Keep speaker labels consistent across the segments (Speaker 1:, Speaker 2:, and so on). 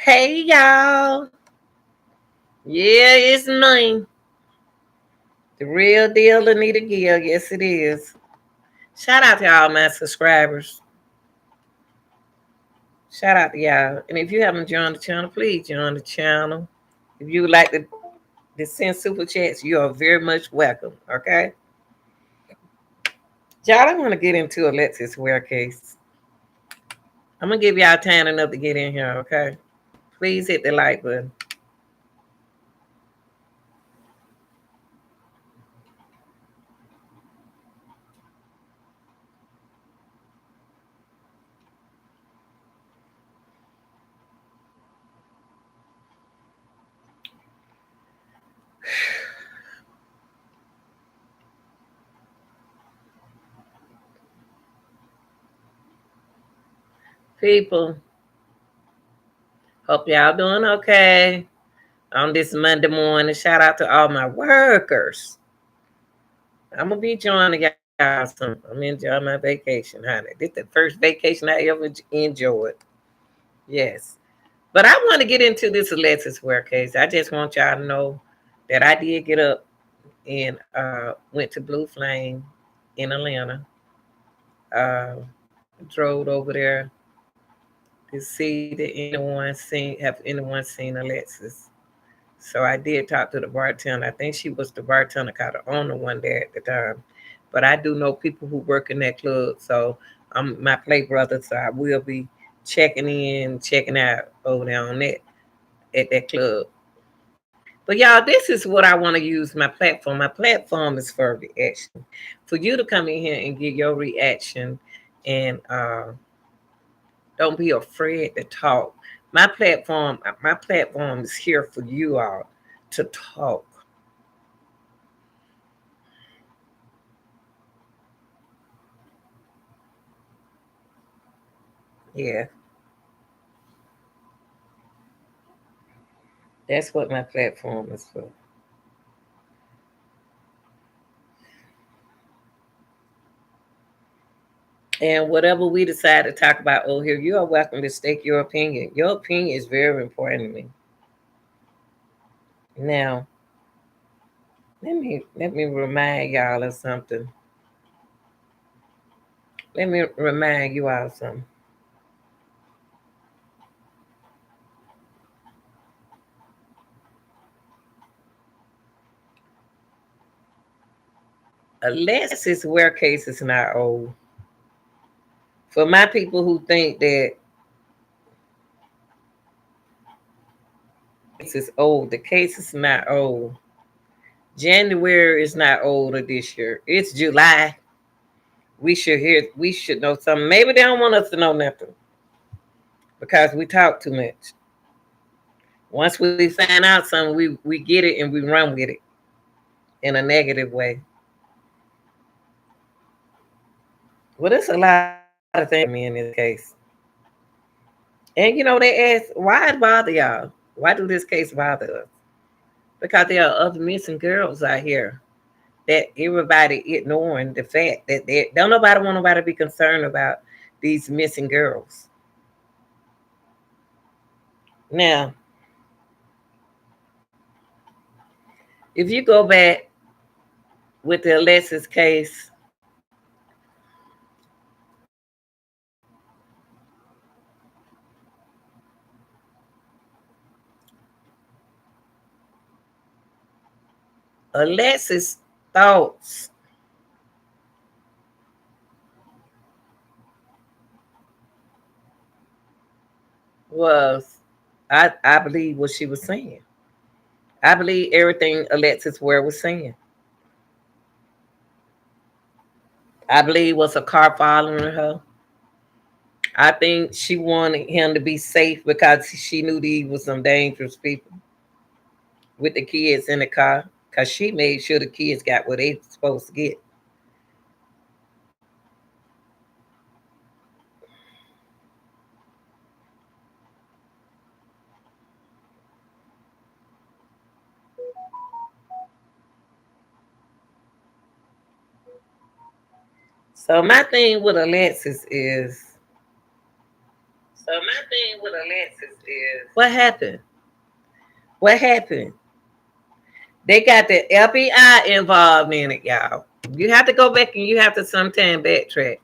Speaker 1: Hey y'all. Yeah, it's me. The real deal Anita Gill. Yes it is. Shout out to all my subscribers. Shout out to y'all. And if you haven't joined the channel, please join the channel. If you would like to send super chats, you are very much welcome. Okay? Y'all, I want to get into Alexis Ware case. I'm gonna give y'all time enough to get in here, okay? Please hit the like button. People, hope y'all doing okay on this Monday morning. Shout out to all my workers. I'm gonna be joining y'all some. I'm enjoying my vacation, honey. This the first vacation I ever enjoyed. Yes. But I want to get into this Alexis Ware case. I just want y'all to know that I did get up and went to Blue Flame in Atlanta. Uh, Drove over there to see that anyone seen Alexis. So I did talk to the bartender. I think she was the bartender, kind of owner one day at the time. But I do know people who work in that club. So I'm my play brother, so I will be checking in, checking out over there on that at that club. But y'all, this is what I want to use my platform. My platform is for reaction. For you to come in here and get your reaction and don't be afraid to talk. My platform is here for you all to talk. Yeah, that's what my platform is for. And whatever we decide to talk about over here, you are welcome to stake your opinion. Your opinion is very important to me. Now, let me remind y'all of something. Let me remind you all of something. Alexis Ware case is not old. For my people who think that case is old, the case is not old. January is not older this year. It's July. We should know something. Maybe they don't want us to know nothing because we talk too much. Once we find out something, we get it and we run with it in a negative way. Well, there's a lot of things me in this case. And they ask, why it bother y'all? Why do this case bother us? Because there are other missing girls out here that everybody ignoring the fact that they don't nobody want nobody to be concerned about these missing girls. Now, if you go back with the Alexis case, Alexis thoughts was, I believe what she was saying. I believe everything Alexis Ware was saying. I believe was a car following her. I think she wanted him to be safe because she knew these were some dangerous people with the kids in the car. Because she made sure the kids got what they were supposed to get. So my thing with Alexis is So my thing with Alexis is what happened? What happened? They got the FBI involved in it, y'all. You have to go back and you have to sometime backtrack.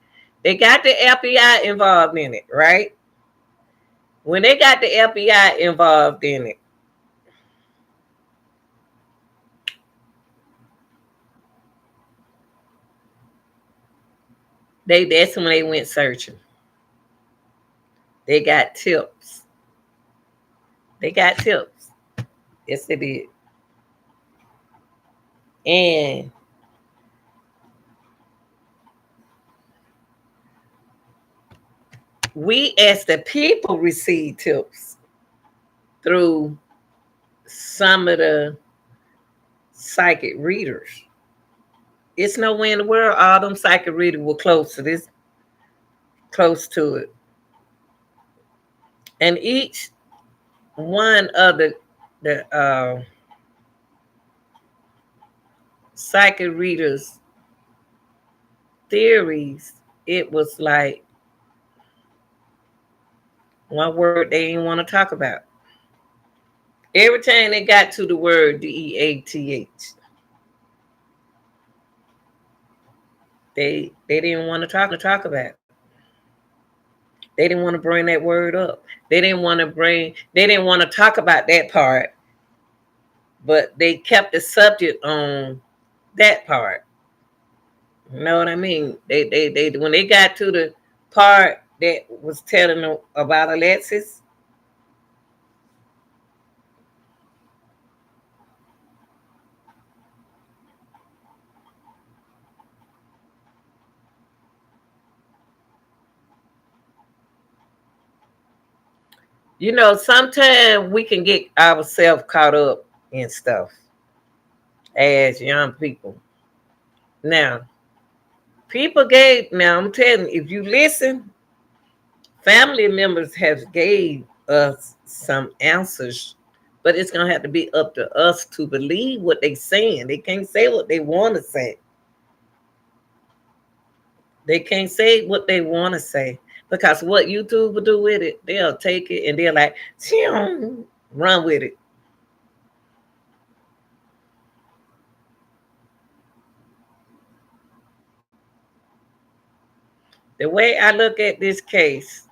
Speaker 1: They got the FBI involved in it, right? When they got the FBI involved in it, that's when they went searching. They got tips. They got tips. Yes, they did. And we as the people receive tips through some of the psychic readers. It's nowhere in the world all them psychic readers were close to this, close to it. And each one of the psychic readers' theories, it was like one word they didn't want to talk about. Every time they got to the word DEATH, they didn't want to talk about it. They didn't want to bring that word up. They didn't want to talk about that part, but they kept the subject on that part. You know what I mean? They when they got to the part that was telling them about Alexis, you know, sometimes we can get ourselves caught up in stuff as young people. Now, now I'm telling you, if you listen, family members have gave us some answers, but it's gonna have to be up to us to believe what they saying. They can't say what they want to say. They can't say what they want to say because what YouTube will do with it, they'll take it and they're like, run with it. The way I look at this case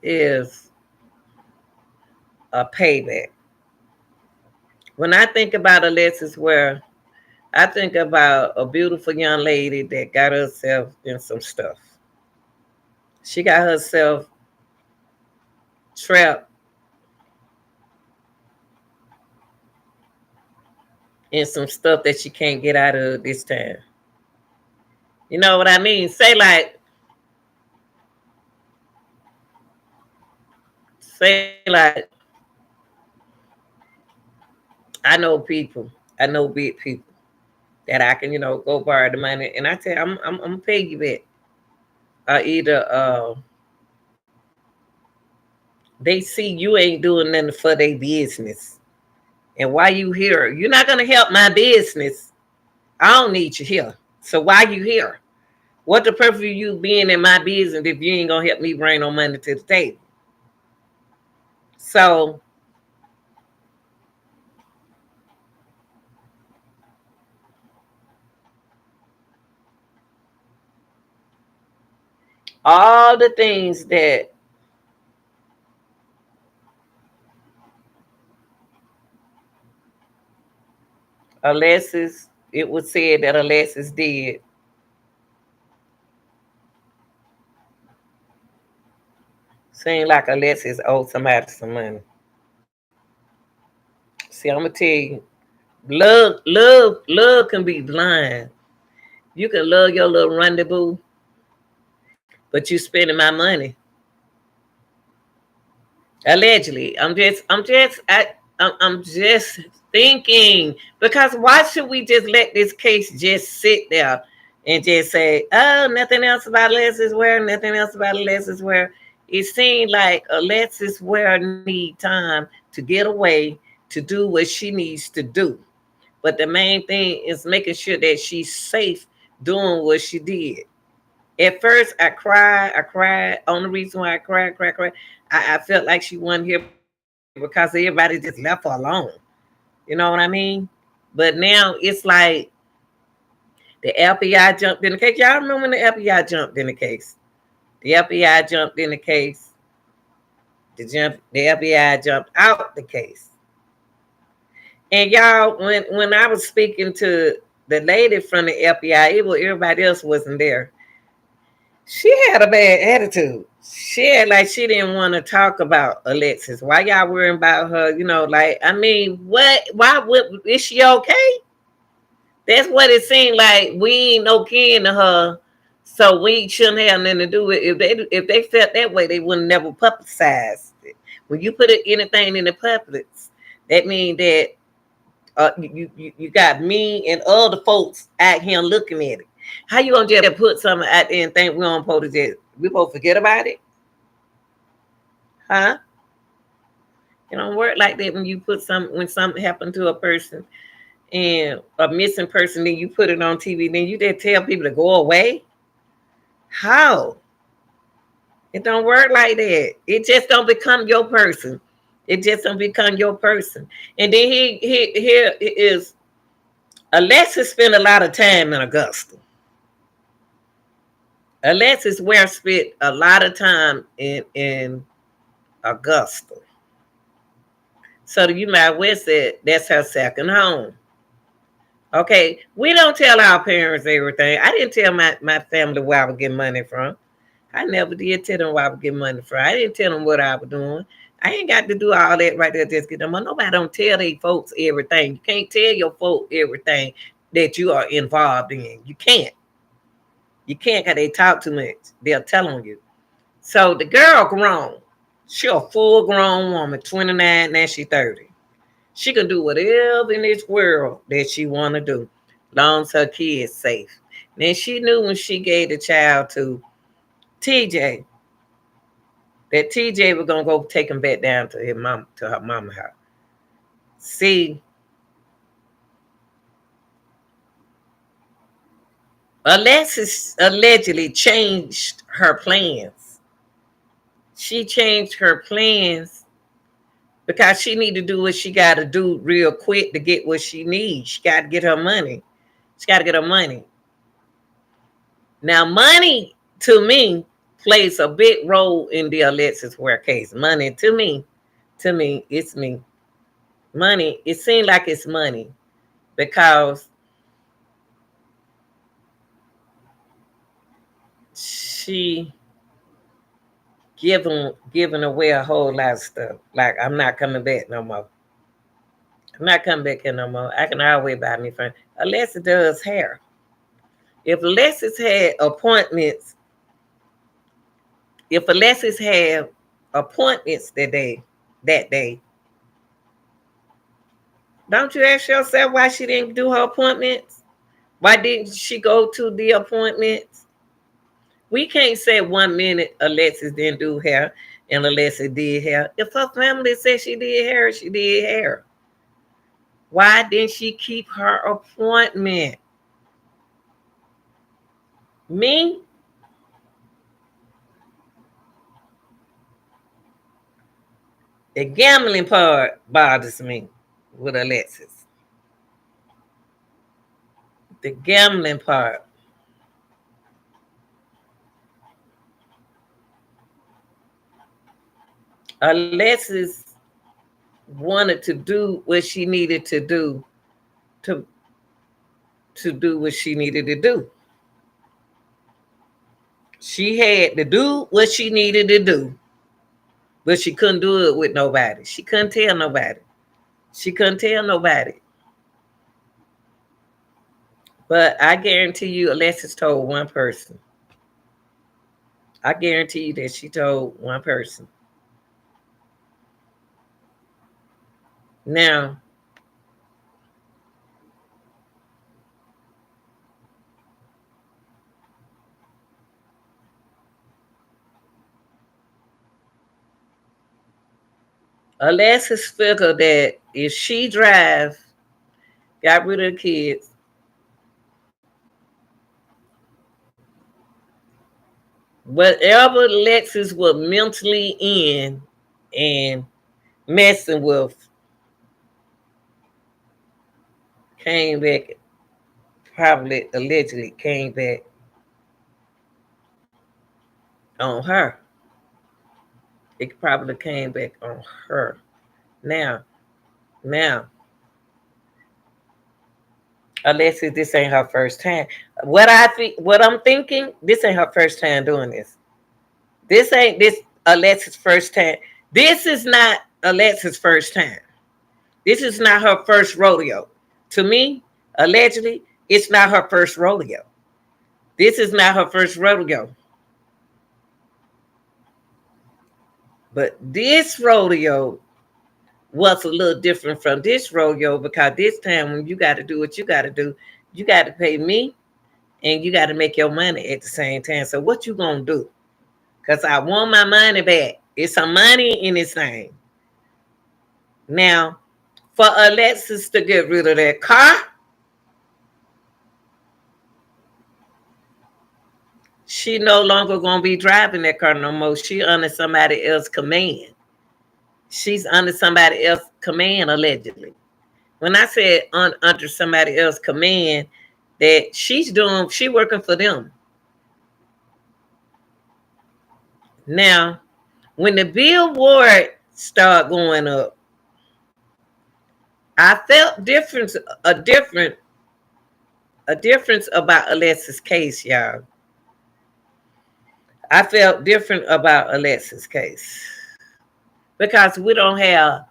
Speaker 1: is a payback. When I think about Alexis Ware, I think about a beautiful young lady that got herself in some stuff. She got herself trapped in some stuff that she can't get out of this time. You know what I mean? Say like, I know people, I know big people that I can, go borrow the money, and I tell you, I'm gonna pay you back. Either they see you ain't doing nothing for their business, and why you here? You're not gonna help my business. I don't need you here. So why you here? What the purpose of you being in my business if you ain't gonna help me bring no money to the table? So all the things that Alexis, it was said that Alexis did, seem like Alexis owed somebody some money. See, I'm gonna tell you, love can be blind. You can love your little rendezvous, but you spending my money. Allegedly. I'm just thinking, because why should we just let this case just sit there and just say, oh, nothing else about Alexis Ware, nothing else about Alexis Ware? It seemed like Alexis Ware need time to get away to do what she needs to do. But the main thing is making sure that she's safe doing what she did. At first, I cried. I cried. Only reason why I cried. I felt like she wasn't here because everybody just left her alone. You know what I mean? But now it's like the FBI jumped in the case. Y'all remember when the FBI jumped in the case? The FBI jumped in the case. The FBI jumped out the case. And y'all, when I was speaking to the lady from the FBI, it was everybody else wasn't there. She had a bad attitude. She had like she didn't want to talk about Alexis. Why y'all worrying about her? You know, like I mean, what? Why would is she okay? That's what it seemed like. We ain't no kin to her, so we shouldn't have nothing to do with it. If they felt that way, they would never publicize it. When you put anything in the public, that means that you got me and other folks out here looking at it. How you gonna just put something out there and think we don't supposed to just we supposed to forget about it? Huh? It don't work like that when you put when something happened to a person and a missing person, then you put it on TV, then you just tell people to go away. How? It don't work like that. It just don't become your person. It just don't become your person. And then here is Alexis spent a lot of time in Augusta. Alexis Ware spent a lot of time in Augusta. So you might well say that's her second home. Okay, we don't tell our parents everything. I didn't tell my family where I would get money from. I never did tell them where I would get money from. I didn't tell them what I was doing. I ain't got to do all that right there. Just get them money. Nobody don't tell they folks everything. You can't tell your folks everything that you are involved in. You can't. You can't because they talk too much. They'll tell on you. So the girl grown. She a full grown woman, 29, now she 30. She can do whatever in this world that she want to do, long as her kids safe. Then she knew when she gave the child to TJ that TJ was gonna go take him back down to his mom to her mama house. See, Alexis allegedly changed her plans. She changed her plans because she need to do what she got to do real quick to get what she needs. She got to get her money. She got to get her money. Now, money to me plays a big role in the Alexis Ware case. Money to me, it's me. Money, it seems like it's money because she giving away a whole lot of stuff. Like I'm not coming back no more. I'm not coming back here no more. I can always buy me friends. Alexis does hair. If Alexis had appointments, if Alexis had appointments that day, don't you ask yourself why she didn't do her appointments? Why didn't she go to the appointments? We can't say 1 minute Alexis didn't do hair and Alexis did hair. If her family said she did hair, she did hair. Why didn't she keep her appointment? Me? The gambling part bothers me with Alexis. The gambling part. Alexis wanted to do what she needed to do to do what she needed to do. She had to do what she needed to do, but she couldn't do it with nobody. She couldn't tell nobody. She couldn't tell nobody. But I guarantee you, Alexis told one person. I guarantee you that she told one person. Now, Alexis figured that if she got rid of the kids, Whatever Lexis was mentally in and messing with came back, probably allegedly came back on her. It probably came back on her. Now, now, Alexis, this ain't her first time. What I'm thinking, this ain't her first time doing this. This ain't this Alexis' first time. This is not Alexis' first time. This is not her first rodeo. To me, allegedly, it's not her first rodeo. This is not her first rodeo. But this rodeo was a little different from this rodeo because this time when you got to do what you got to do, you got to pay me and you got to make your money at the same time. So what you gonna do? Because I want my money back. It's some money in this thing. Now, for Alexis to get rid of that car, she no longer gonna be driving that car no more. She under somebody else's command. She's under somebody else's command, allegedly. When I said under somebody else's command, that she working for them. Now, when the billboard started going up, I felt a difference about Alexis' case, y'all. I felt different about Alexis' case because we don't have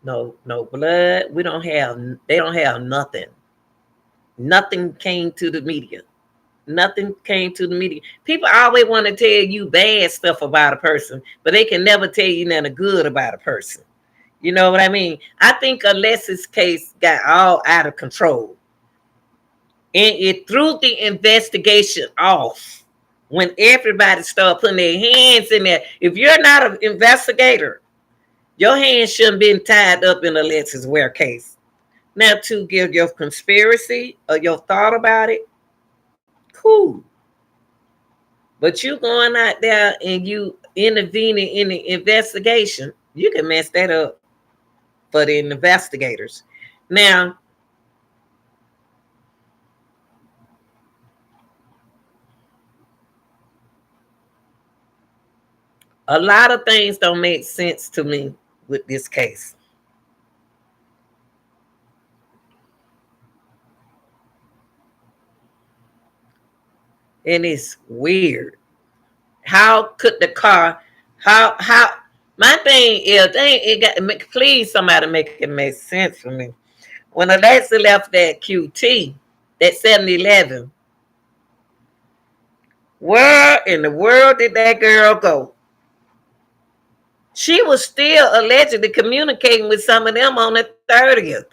Speaker 1: no blood. They don't have nothing. Nothing came to the media. Nothing came to the media. People always want to tell you bad stuff about a person, but they can never tell you nothing good about a person. You know what I mean? I think Alexis' case got all out of control. And it threw the investigation off when everybody started putting their hands in there. If you're not an investigator, your hands shouldn't been tied up in Alexis' Ware case. Now, to give your conspiracy or your thought about it, cool. But you going out there and you intervening in the investigation, you can mess that up for the investigators. Now, a lot of things don't make sense to me with this case. And it's weird. How could the car, how, my thing is, please somebody make it make sense for me. When Alexis left that QT, that 7-Eleven, where in the world did that girl go? She was still allegedly communicating with some of them on the 30th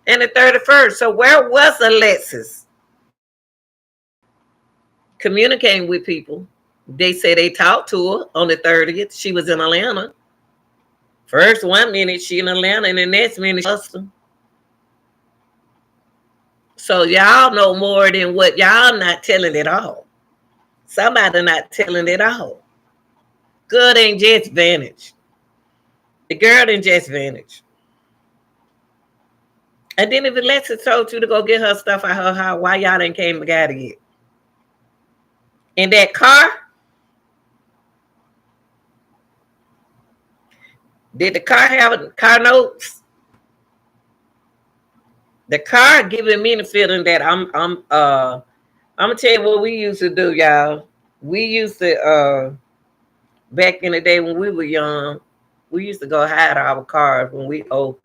Speaker 1: and the 31st. So where was Alexis communicating with people? They say they talked to her on the 30th. She was in Atlanta. First 1 minute she in Atlanta, and the next minute Austin. So y'all know more than what y'all not telling it all. Somebody not telling it all. Good ain't just vanished. The girl didn't just vanish. And then if Alexis told you to go get her stuff out of her house, why y'all didn't came and got it yet? In that car? Did the car have car notes? The car giving me the feeling that I'm gonna tell you what we used to do, y'all. We used to back in the day when we were young, we used to go hide our cars when we owe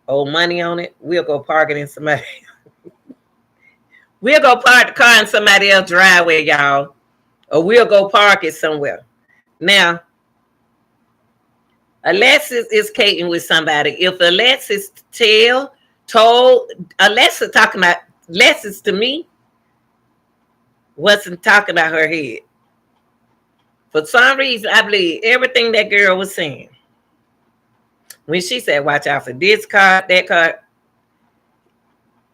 Speaker 1: money on it. We'll go park it in somebody. We'll go park the car in somebody else's driveway, y'all. Or we'll go park it somewhere. Now, Alexis is cating with somebody. If Alexis told Alexis talking about Alexis to me wasn't talking about her head. For some reason, I believe everything that girl was saying. When she said, watch out for this car, that car,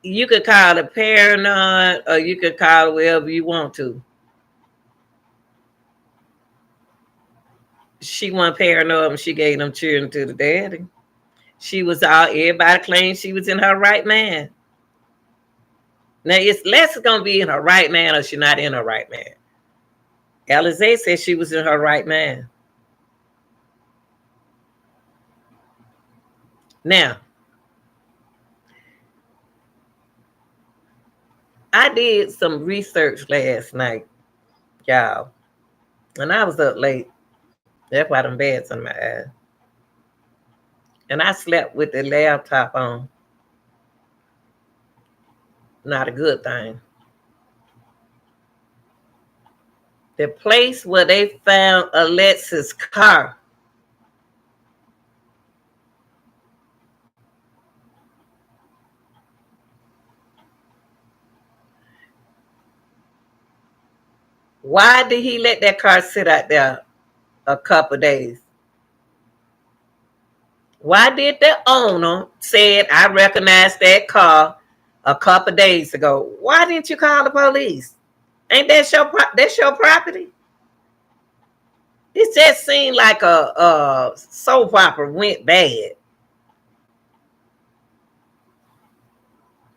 Speaker 1: You could call it paranoid, or you could call it whatever you want to. She wasn't paranoid when she gave them children to the daddy. She was all, everybody claimed she was in her right man. Now it's less gonna be in her right man or she not in her right man. Alexis said she was in her right man. Now, I did some research last night, y'all, and I was up late. That's why them bads in my eyes. And I slept with the laptop on. Not a good thing. The place where they found Alexis' car. Why did he let that car sit out there a couple days? Why did the owner said I recognized that car a couple days ago? Why didn't you call the police? Ain't that your property? It just seemed like a soap opera went bad.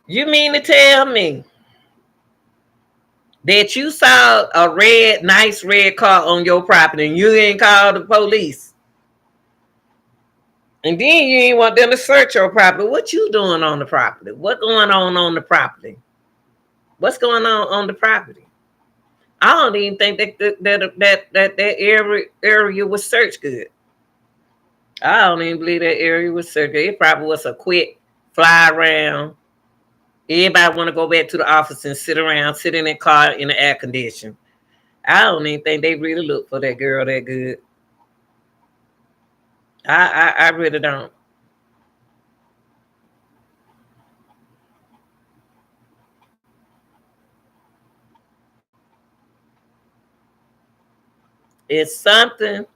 Speaker 1: You mean to tell me that you saw a nice red car on your property and you ain't called the police? And then you ain't want them to search your property. What you doing on the property? What going on the property? What's going on the property? I don't even think that area was searched good. I don't even believe that area was searched good. It probably was a quick fly around. Everybody want to go back to the office and sit in their car in the air condition. I don't even think they really look for that girl that good. I really don't. It's something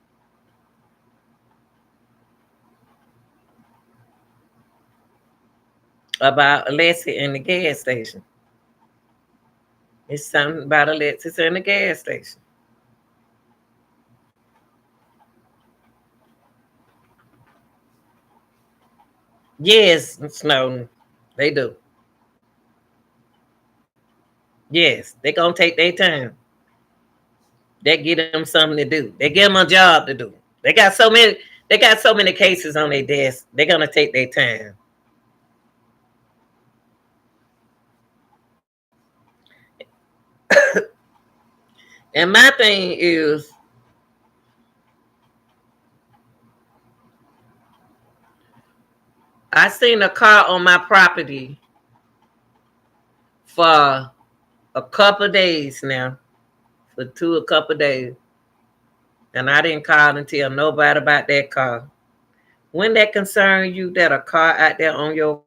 Speaker 1: about Alexis in the gas station. It's something about Alexis in the gas station. Yes, Snowden. They do. Yes, they gonna take their time. They give them something to do. They give them a job to do. They got so many cases on their desk. They're gonna take their time. And my thing is, I seen a car on my property for a couple of days now. For a couple of days. And I didn't call and tell nobody about that car. Wouldn't that concern you that a car out there on your,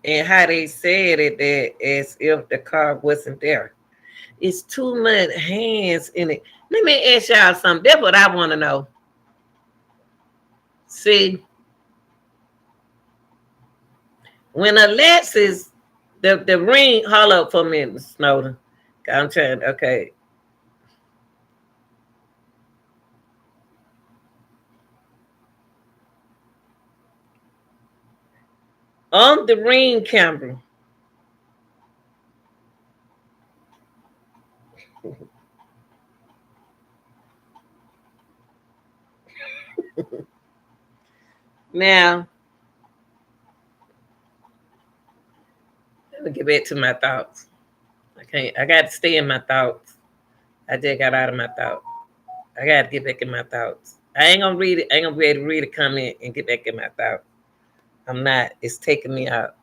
Speaker 1: and how they said it that as if the car wasn't there? It's too much hands in it. Let me ask y'all something. That's what I want to know. See, when Alexis, the ring, hold up for a minute, Snowden. I'm trying, okay. On the ring camera, now, let me get back to my thoughts. I got to stay in my thoughts. I just got out of my thoughts. I got to get back in my thoughts. I ain't gonna read it. I ain't gonna be able to read a comment and get back in my thoughts. I'm not. It's taking me out.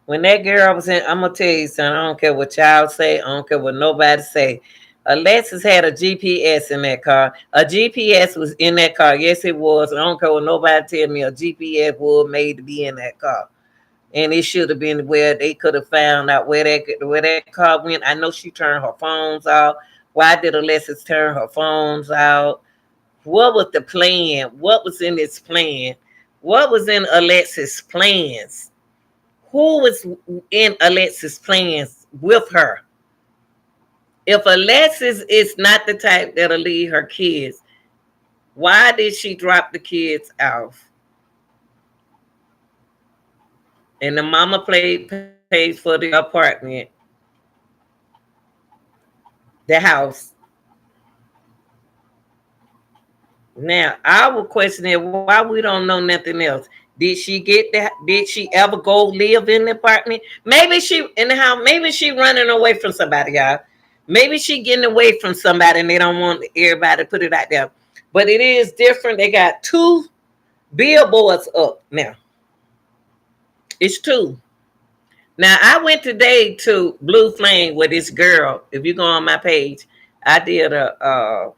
Speaker 1: When that girl was in, I'm gonna tell you something. I don't care what y'all say. I don't care what nobody say. Alexis had a GPS in that car. A GPS was in that car. Yes, it was. I don't care what nobody tell me. A GPS was made to be in that car, and it should have been where they could have found out where that car went. I know she turned her phones off. Why did Alexis turn her phones out? What was the plan? What was in its plan? What was in Alexis' plans? Who was in Alexis' plans with her? If Alexis is not the type that'll leave her kids, why did she drop the kids off? And the mama paid for the apartment, the house. Now, our question is why we don't know nothing else. Did she get that? Did she ever go live in the apartment? Maybe she in the house. Maybe she running away from somebody, y'all. Maybe she getting away from somebody and they don't want everybody to put it out there. But it is different. They got 2 billboards up now. It's 2. Now I went today to Blue Flame with this girl. If you go on my page, I did a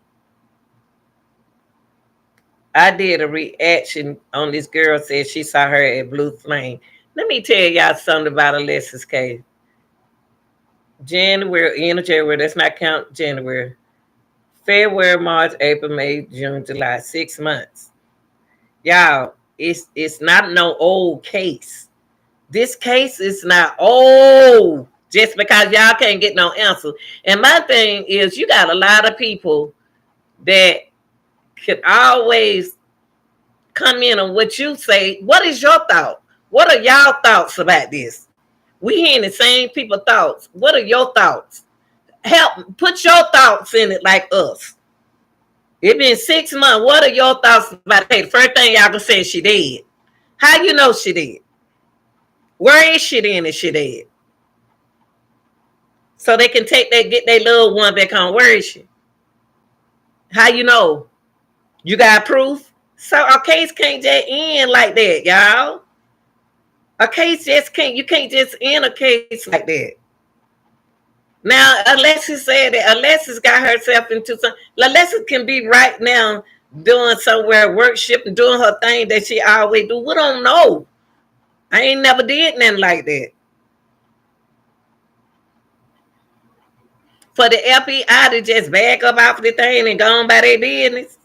Speaker 1: reaction on this girl said she saw her at Blue Flame. Let me tell y'all something about Alexis case. January, end of January, let's not count January. February, March, April, May, June, July, 6 months. Y'all, it's not no old case. This case is not old just because y'all can't get no answer. And my thing is you got a lot of people that could always come in on what you say. What is your thought? What are y'all thoughts about this? We hearing the same people thoughts. What are your thoughts? Help put your thoughts in it like us. It been 6 months. What are your thoughts about it? Hey, the first thing y'all gonna say is she dead. How you know she dead? Where is she then if she dead? So they can get their little one back home. Where is she? How you know? You got proof? So a case can't just end like that, y'all. A case just can't, you can't just end a case like that. Now, Alexis said that Alexis got herself into some. Alexis can be right now doing somewhere worship and doing her thing that she always do. We don't know. I ain't never did nothing like that. For the FBI to just back up off the thing and go on by their business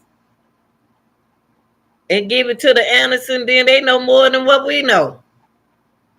Speaker 1: and give it to the Anderson, then they know more than what we know.